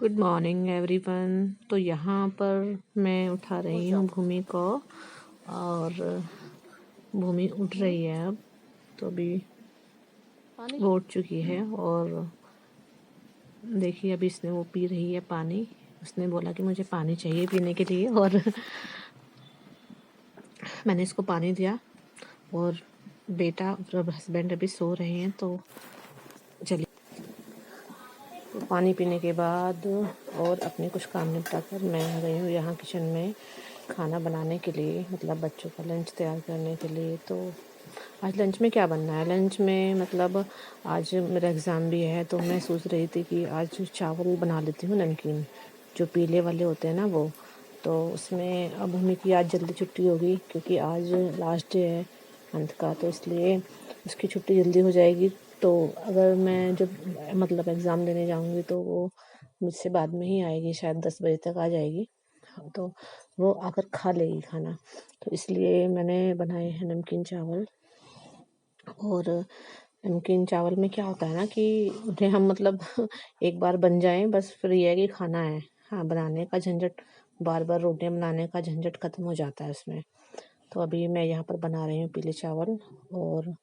Good morning everyone. तो यहाँ पर मैं उठा रही हूँ भूमि को, और भूमि उठ रही है अब। तो अभी वो उठ चुकी है, और देखिए अभी इसने वो पी रही है पानी। उसने बोला कि मुझे पानी चाहिए पीने के लिए, और मैंने इसको पानी दिया। और बेटा और हस्बैंड अभी सो रहे हैं। तो चलिए, तो पानी पीने के बाद और अपने कुछ काम निपटा कर मैं आ गई हूँ यहाँ किचन में खाना बनाने के लिए, मतलब बच्चों का लंच तैयार करने के लिए। तो आज लंच में क्या बनना है? लंच में मतलब आज मेरा एग्ज़ाम भी है, तो मैं सोच रही थी कि आज चावल बना लेती हूँ, नमकीन जो पीले वाले होते हैं ना वो। तो उसमें अब भूमि की आज जल्दी छुट्टी होगी, क्योंकि आज लास्ट डे है मंथ का, तो इसलिए उसकी छुट्टी जल्दी हो जाएगी। तो अगर मैं जब मतलब एग्ज़ाम देने जाऊँगी तो वो मुझसे बाद में ही आएगी, शायद 10 बजे तक आ जाएगी। तो वो आकर खा लेगी खाना। तो इसलिए मैंने बनाए हैं नमकीन चावल। और नमकीन चावल में क्या होता है ना कि उन्हें हम मतलब एक बार बन जाएं बस, फिर ये है कि खाना है। हाँ, बनाने का झंझट, बार बार रोटियां बनाने का झंझट खत्म हो जाता है उसमें। तो अभी मैं यहाँ पर बना रही हूँ पीले चावल, और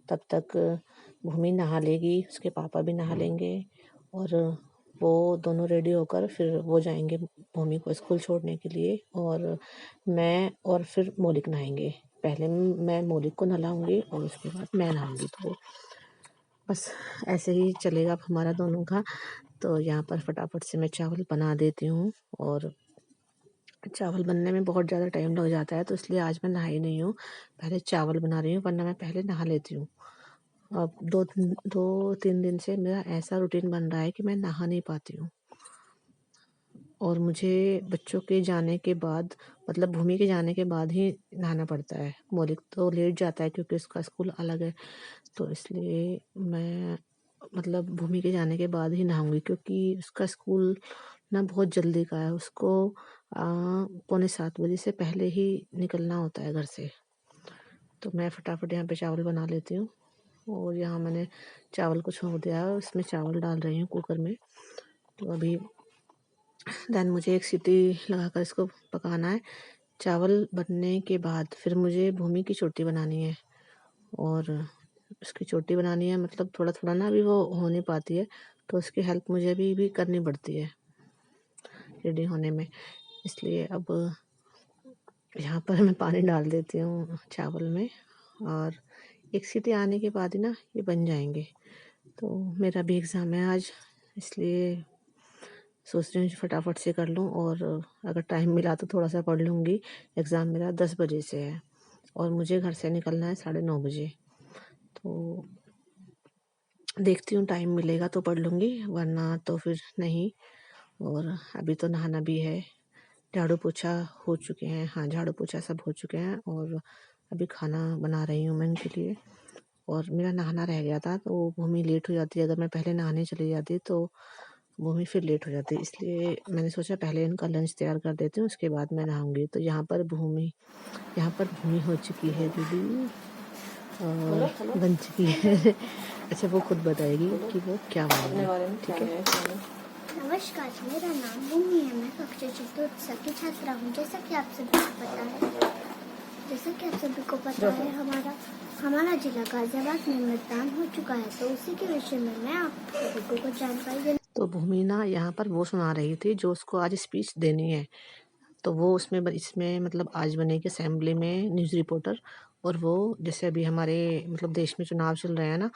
तब तक भूमि नहा लेगी, उसके पापा भी नहा लेंगे, और वो दोनों रेडी होकर फिर वो जाएंगे भूमि को स्कूल छोड़ने के लिए। और मैं और फिर मौलिक नहाएंगे। पहले मैं मौलिक को नहलाऊंगी और उसके बाद मैं नहाऊंगी। तो बस ऐसे ही चलेगा अब हमारा दोनों का। तो यहाँ पर फटाफट से मैं चावल बना देती हूँ, और चावल बनने में बहुत ज़्यादा टाइम लग जाता है, तो इसलिए आज मैं नहाई नहीं हूँ। पहले चावल बना रही हूँ, वरना मैं पहले नहा लेती हूँ। अब 2-3 दिन से मेरा ऐसा रूटीन बन रहा है कि मैं नहा नहीं पाती हूँ। और मुझे बच्चों के जाने के बाद, मतलब भूमि के जाने के बाद ही नहाना पड़ता है। मौलिक तो लेट जाता है क्योंकि उसका स्कूल अलग है, तो इसलिए मैं मतलब भूमि के जाने के बाद ही नहाऊंगी, क्योंकि उसका स्कूल ना बहुत जल्दी का है। उसको 6:45 बजे से पहले ही निकलना होता है घर से। तो मैं फटाफट यहाँ पे चावल बना लेती हूँ। और यहाँ मैंने चावल को छोड़ दिया है, उसमें चावल डाल रही हूँ कुकर में। तो अभी देन मुझे एक सीटी लगाकर इसको पकाना है। चावल बनने के बाद फिर मुझे भूमि की चोटी बनानी है, और उसकी चोटी बनानी है, मतलब थोड़ा थोड़ा ना अभी वो हो नहीं पाती है, तो उसकी हेल्प मुझे अभी भी करनी पड़ती है रेडी होने में। इसलिए अब यहाँ पर मैं पानी डाल देती हूँ चावल में, और एक सीटी आने के बाद ही ना ये बन जाएंगे। तो मेरा भी एग्ज़ाम है आज, इसलिए सोच रही हूँ फटाफट से कर लूँ, और अगर टाइम मिला तो थोड़ा सा पढ़ लूँगी। एग्ज़ाम मेरा 10 बजे से है, और मुझे घर से निकलना है 9:30 बजे। तो देखती हूँ, टाइम मिलेगा तो पढ़ लूँगी, वरना तो फिर नहीं। और अभी तो नहाना भी है। झाड़ू पोछा हो चुके हैं, हाँ झाड़ू पोछा सब हो चुके हैं, और अभी खाना बना रही हूँ मैं उनके लिए। और मेरा नहाना रह गया था, तो भूमि लेट हो जाती है। अगर मैं पहले नहाने चली जाती तो भूमि फिर लेट हो जाती, इसलिए मैंने सोचा पहले इनका लंच तैयार कर देती हूँ, उसके बाद मैं नहाऊंगी। तो यहाँ पर भूमि हो चुकी है रेडी, और बन चुकी है। अच्छा, वो खुद बताएगी कि वो क्या बना, ठीक है? नमस्कार, मेरा नाम भूमि है। मैं कक्षा चतुर्थ की छात्रा हूँ। जैसा कि आप सभी को पता है, हमारा जिला गाजियाबाद में मतदान हो चुका है, तो उसी के विषय में मैं आप सभी को कुछ जानकारी देना। तो भूमि ना यहाँ पर वो सुना रही थी जो उसको आज स्पीच देनी है। तो वो इसमें मतलब आज बनेगी असेंबली में न्यूज़ रिपोर्टर। और वो जैसे अभी हमारे मतलब देश में चुनाव चल रहे हैं ना,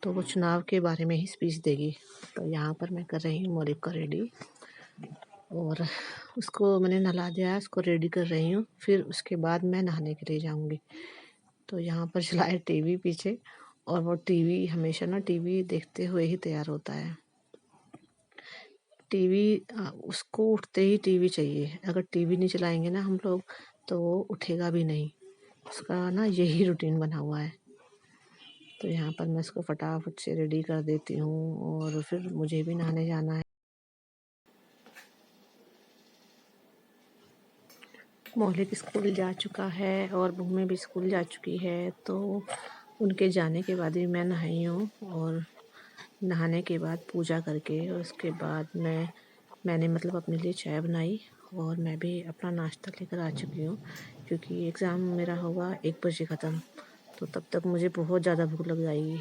तो वो चुनाव के बारे में ही स्पीच देगी। तो यहाँ पर मैं कर रही हूँ मौलिक का रेडी, और उसको मैंने नहला दिया है, उसको रेडी कर रही हूँ। फिर उसके बाद मैं नहाने के लिए जाऊँगी। तो यहाँ पर चला है टीवी पीछे, और वो टीवी हमेशा ना टीवी देखते हुए ही तैयार होता है। टीवी उसको उठते ही टीवी चाहिए। अगर टीवी नहीं चलाएंगे ना हम लोग, तो वो उठेगा भी नहीं। उसका ना यही रूटीन बना हुआ है। तो यहाँ पर मैं इसको फटाफट से रेडी कर देती हूँ, और फिर मुझे भी नहाने जाना है। मौलिक स्कूल जा चुका है, और भूमि भी स्कूल जा चुकी है। तो उनके जाने के बाद ही मैं नहाई हूँ, और नहाने के बाद पूजा करके, और उसके बाद मैं मैंने मतलब अपने लिए चाय बनाई और मैं भी अपना नाश्ता लेकर आ चुकी हूँ, क्योंकि एग्ज़ाम मेरा होगा 1 बजे ख़त्म, तो तब तक मुझे बहुत ज़्यादा भूख लग जाएगी।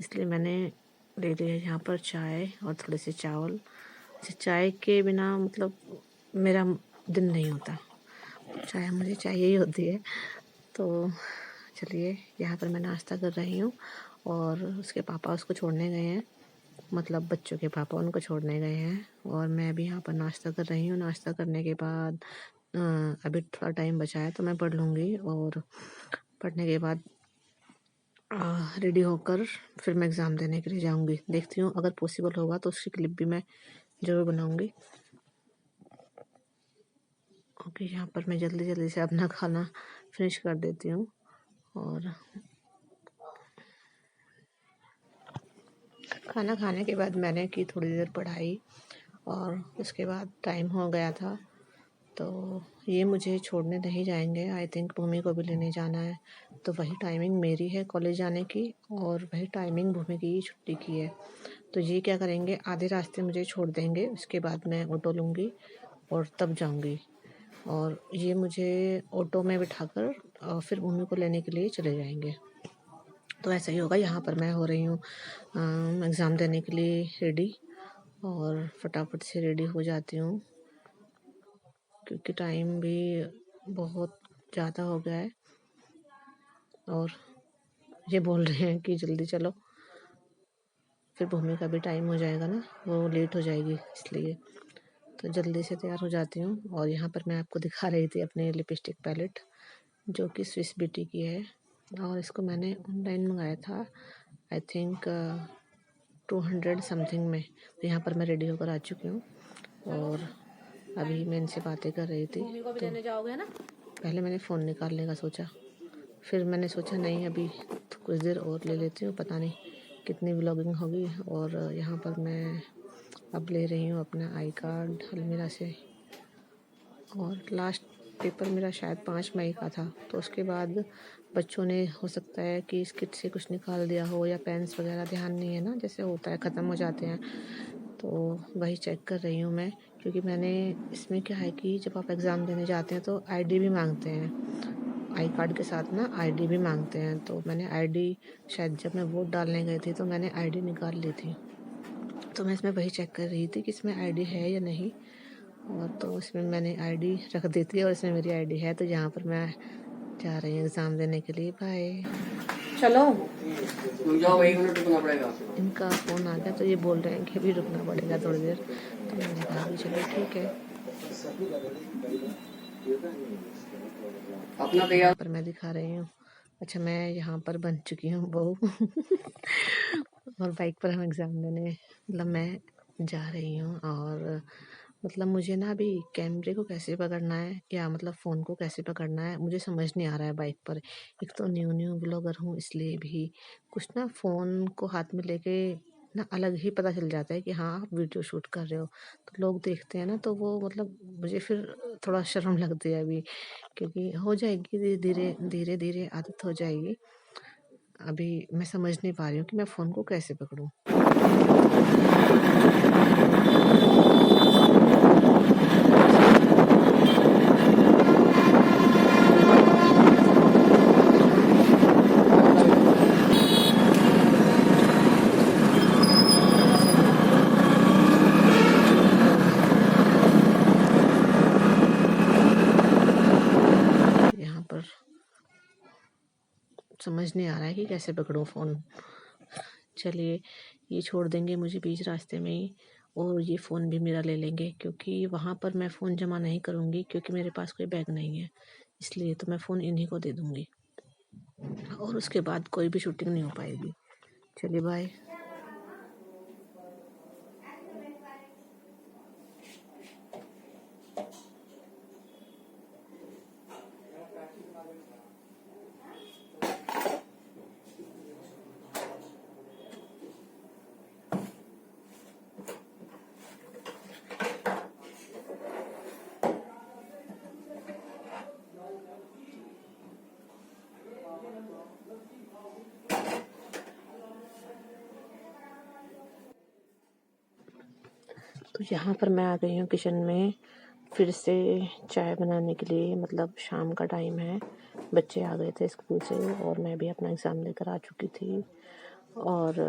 इसलिए मैंने ले लिया यहाँ पर चाय और थोड़े से चावल। चाय के बिना मतलब मेरा दिन नहीं होता, चाय मुझे चाहिए ही होती है। तो चलिए, यहाँ पर मैं नाश्ता कर रही हूँ और उसके पापा उसको छोड़ने गए हैं, मतलब बच्चों के पापा उनको छोड़ने गए हैं, और मैं अभी यहाँ पर नाश्ता कर रही हूँ। नाश्ता करने के बाद अभी थोड़ा टाइम बचा है तो मैं पढ़ लूँगी, और पढ़ने के बाद रेडी होकर फिर मैं एग्ज़ाम देने के लिए जाऊँगी। देखती हूँ, अगर पॉसिबल होगा तो उसकी क्लिप भी मैं ज़रूर बनाऊँगी। ओके, यहाँ पर मैं जल्दी जल्दी से अपना खाना फिनिश कर देती हूँ। और खाना खाने के बाद मैंने की थोड़ी देर पढ़ाई, और उसके बाद टाइम हो गया था, तो ये मुझे छोड़ने नहीं जाएंगे। आई थिंक भूमि को भी लेने जाना है, तो वही टाइमिंग मेरी है कॉलेज जाने की और वही टाइमिंग भूमि की छुट्टी की है। तो ये क्या करेंगे, आधे रास्ते मुझे छोड़ देंगे, उसके बाद मैं ऑटो लूँगी और तब जाऊँगी, और ये मुझे ऑटो में बिठाकर फिर भूमि को लेने के लिए चले जाएंगे। तो ऐसा ही होगा। यहाँ पर मैं हो रही हूँ एग्ज़ाम देने के लिए रेडी, और फटाफट से रेडी हो जाती हूँ क्योंकि टाइम भी बहुत ज़्यादा हो गया है, और ये बोल रहे हैं कि जल्दी चलो, फिर भूमि का भी टाइम हो जाएगा ना, वो लेट हो जाएगी, इसलिए तो जल्दी से तैयार हो जाती हूँ। और यहाँ पर मैं आपको दिखा रही थी अपने लिपस्टिक पैलेट, जो कि स्विस ब्यूटी की है, और इसको मैंने ऑनलाइन मंगाया था, आई थिंक 200 समथिंग में। तो यहाँ पर मैं रेडी होकर आ चुकी हूँ, और अभी मैं इनसे बातें कर रही थी। तो लेने जाओगे ना? पहले मैंने फ़ोन निकालने का सोचा, फिर मैंने सोचा नहीं, अभी कुछ देर और ले लेती हूँ, पता नहीं कितनी व्लॉगिंग होगी। और यहाँ पर मैं अब ले रही हूँ अपना आई कार्ड अलमीरा से, और लास्ट पेपर मेरा शायद 5 मई का था, तो उसके बाद बच्चों ने हो सकता है कि इस किट से कुछ निकाल दिया हो, या पेन्स वगैरह, ध्यान नहीं है ना, जैसे होता है ख़त्म हो जाते हैं, तो वही चेक कर रही हूँ मैं। क्योंकि मैंने इसमें क्या है कि जब आप एग्ज़ाम देने जाते हैं तो आईडी भी मांगते हैं, आई कार्ड के साथ ना आईडी भी मांगते हैं, तो मैंने आईडी, शायद जब मैं वोट डालने गई थी तो मैंने आईडी निकाल ली थी, तो मैं इसमें वही चेक कर रही थी कि इसमें आईडी है या नहीं, और तो इसमें मैंने आईडी रख दी थी, और इसमें मेरी आईडी है। तो यहाँ पर मैं जा रही हूँ एग्ज़ाम देने के लिए। बाय, चलो जाओ, 1 मिनट रुकना पड़ेगा। इनका फ़ोन आ गया, तो ये बोल रहे हैं कि अभी रुकना पड़ेगा थोड़ी देर, तो मैंने कहा कि चलो ठीक है। अपना यहाँ तैयार। पर मैं दिखा रही हूँ, अच्छा मैं यहाँ पर बन चुकी हूँ बहू और बाइक पर हम एग्ज़ाम देने, मतलब मैं जा रही हूँ, और मतलब मुझे ना अभी कैमरे को कैसे पकड़ना है, या मतलब फ़ोन को कैसे पकड़ना है, मुझे समझ नहीं आ रहा है बाइक पर। एक तो न्यू ब्लॉगर हूँ, इसलिए भी कुछ ना फ़ोन को हाथ में लेके ना अलग ही पता चल जाता है कि हाँ आप वीडियो शूट कर रहे हो, तो लोग देखते हैं ना, तो वो मतलब मुझे फिर थोड़ा शर्म लगती है अभी, क्योंकि हो जाएगी धीरे धीरे धीरे आदत हो जाएगी। अभी मैं समझ नहीं पा रही हूँ कि मैं फ़ोन को कैसे पकड़ूँ। यहाँ पर समझ नहीं आ रहा है कि कैसे पकड़ूँ फ़ोन। चलिए, ये छोड़ देंगे मुझे बीच रास्ते में ही, और ये फ़ोन भी मेरा ले लेंगे, क्योंकि वहाँ पर मैं फ़ोन जमा नहीं करूँगी, क्योंकि मेरे पास कोई बैग नहीं है, इसलिए तो मैं फ़ोन इन्हीं को दे दूँगी, और उसके बाद कोई भी शूटिंग नहीं हो पाएगी। चलिए बाय। तो यहाँ पर मैं आ गई हूँ किचन में फिर से चाय बनाने के लिए। मतलब शाम का टाइम है, बच्चे आ गए थे स्कूल से और मैं भी अपना एग्ज़ाम लेकर आ चुकी थी। और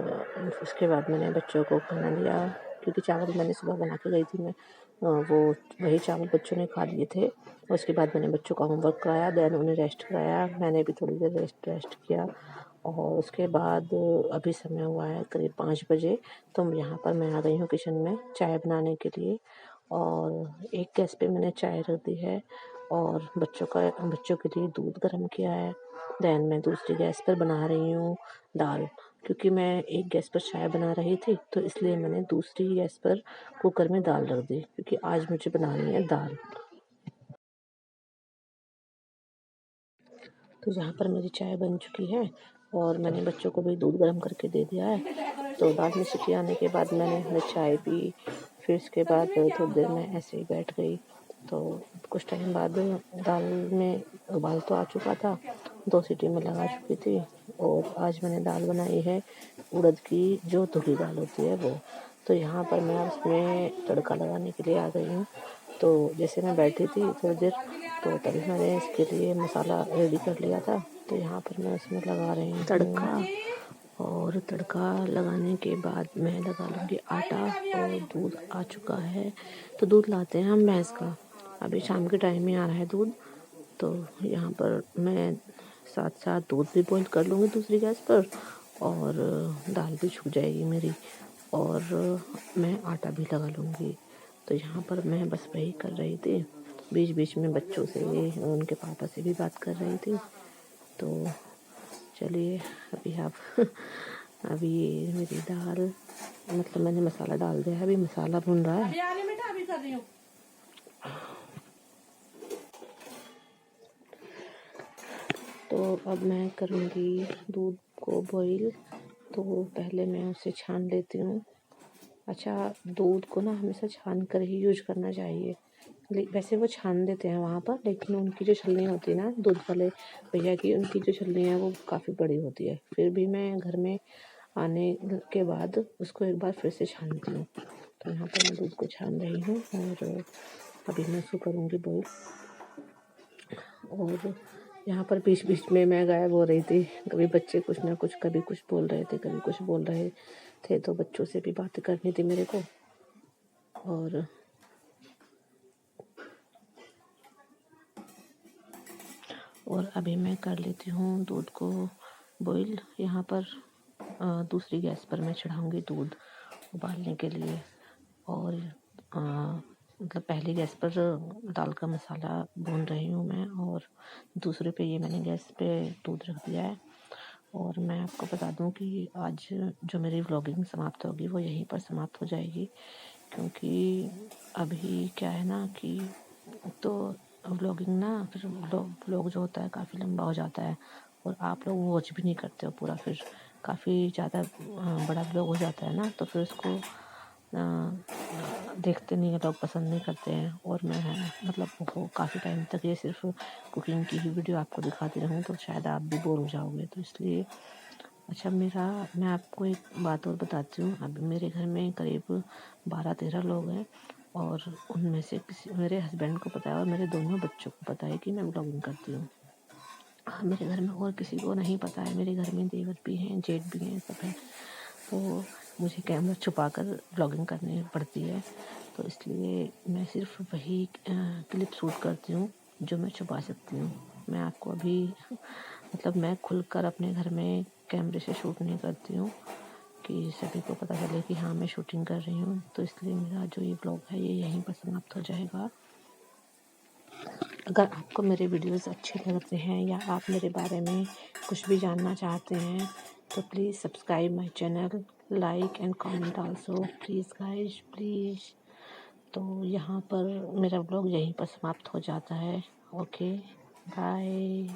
उसके बाद मैंने बच्चों को खाना दिया, क्योंकि चावल मैंने सुबह बना के गई थी। मैं वो वही चावल बच्चों ने खा लिए थे। उसके बाद मैंने बच्चों का होमवर्क कराया, देन उन्हें रेस्ट कराया, मैंने भी थोड़ी देर रेस्ट किया। और उसके बाद अभी समय हुआ है करीब 5 बजे। तो यहाँ पर मैं आ गई हूँ किचन में चाय बनाने के लिए। और एक गैस पे मैंने चाय रख दी है और बच्चों के लिए दूध गर्म किया है। देन मैं दूसरी गैस पर बना रही हूँ दाल, क्योंकि मैं एक गैस पर चाय बना रही थी तो इसलिए मैंने दूसरी गैस पर कुकर में दाल रख दी, क्योंकि आज मुझे बनानी है दाल। तो यहाँ पर मेरी चाय बन चुकी है और मैंने बच्चों को भी दूध गर्म करके दे दिया है। तो दाल में सीटी आने के बाद मैंने चाय पी। फिर इसके बाद थोड़ी देर मैं ऐसे ही बैठ गई। तो कुछ टाइम बाद दाल में उबाल तो आ चुका था, 2 सीटी में लगा चुकी थी। और आज मैंने दाल बनाई है उड़द की, जो धुली दाल होती है वो। तो यहाँ पर मैं उसमें तड़का लगाने के लिए आ गई हूँ। तो जैसे मैं बैठी थी थोड़ी देर, तो तभी मैंने इसके लिए मसाला रेडी कर लिया था। तो यहाँ पर मैं उसमें लगा रही हूँ तड़का। और तड़का लगाने के बाद मैं लगा लूँगी आटा। और दूध आ चुका है, तो दूध लाते हैं हम भैंस का। अभी शाम के टाइम में आ रहा है दूध। तो यहाँ पर मैं साथ साथ दूध भी बॉईल कर लूँगी दूसरी गैस पर, और दाल भी छूट जाएगी मेरी, और मैं आटा भी लगा लूँगी। तो यहाँ पर मैं बस वही कर रही थी, बीच बीच में बच्चों से और उनके पापा से भी बात कर रही थी। तो चलिए अभी आप अभी ये मेरी दाल, मतलब मैंने मसाला डाल दिया है, अभी मसाला भुन रहा है। अभी कर रही हूँ। तो अब मैं करूँगी दूध को बॉईल। तो पहले मैं उसे छान लेती हूँ। अच्छा, दूध को ना हमेशा छान कर ही यूज करना चाहिए। वैसे वो छान देते हैं वहाँ पर, लेकिन उनकी जो छलनी होती है ना दूध वाले भैया की, उनकी जो छलनी है वो काफ़ी बड़ी होती है। फिर भी मैं घर में आने के बाद उसको एक बार फिर से छानती हूँ। तो यहाँ पर मैं दूध को छान रही हूँ और अभी मैं उसको करूँगी बॉईल। और यहाँ पर बीच बीच में मैं गायब हो रही थी, कभी बच्चे कुछ ना कुछ, कभी कुछ बोल रहे थे, कभी कुछ बोल रहे थे। तो बच्चों से भी बातें करनी थी मेरे को। और अभी मैं कर लेती हूँ दूध को बॉईल। यहाँ पर दूसरी गैस पर मैं चढ़ाऊँगी दूध उबालने के लिए। और मतलब पहली गैस पर दाल का मसाला भून रही हूँ मैं, और दूसरे पे ये मैंने गैस पे दूध रख दिया है। और मैं आपको बता दूँ कि आज जो मेरी व्लॉगिंग समाप्त होगी वो यहीं पर समाप्त हो जाएगी, क्योंकि अभी क्या है ना कि तो व्लॉगिंग ना फिर व्लॉग जो होता है काफ़ी लंबा हो जाता है, और आप लोग वॉच भी नहीं करते हो पूरा। फिर काफ़ी ज़्यादा बड़ा व्लॉग हो जाता है ना, तो फिर उसको देखते नहीं हैं लोग, पसंद नहीं करते हैं। और मैं मतलब वो काफ़ी टाइम तक ये सिर्फ कुकिंग की ही वीडियो आपको दिखाती रहूँ तो शायद आप भी बोर हो जाओगे, तो इसलिए। अच्छा, मैं आपको एक बात और बताती हूँ। अभी मेरे घर में करीब 12-13 लोग हैं, और उनमें से मेरे हस्बैंड को पता है और मेरे दोनों बच्चों को पता है कि मैं व्लॉगिंग करती हूँ। मेरे घर में और किसी को नहीं पता है। मेरे घर में देवर भी हैं, जेठ भी हैं, सब हैं। तो मुझे कैमरा छुपा कर व्लॉगिंग करनी पड़ती है। तो इसलिए मैं सिर्फ वही क्लिप शूट करती हूँ जो मैं छुपा सकती हूँ। मैं आपको अभी मतलब मैं खुलकर अपने घर में कैमरे से शूट नहीं करती हूँ कि सभी को पता चले कि हाँ मैं शूटिंग कर रही हूँ। तो इसलिए मेरा जो ये ब्लॉग है ये यहीं पर समाप्त हो जाएगा। अगर आपको मेरे वीडियोस अच्छे लगते हैं या आप मेरे बारे में कुछ भी जानना चाहते हैं तो please subscribe my channel, like and comment also please guys, please. तो यहाँ पर मेरा ब्लॉग यहीं पर समाप्त हो जाता है। Okay, bye.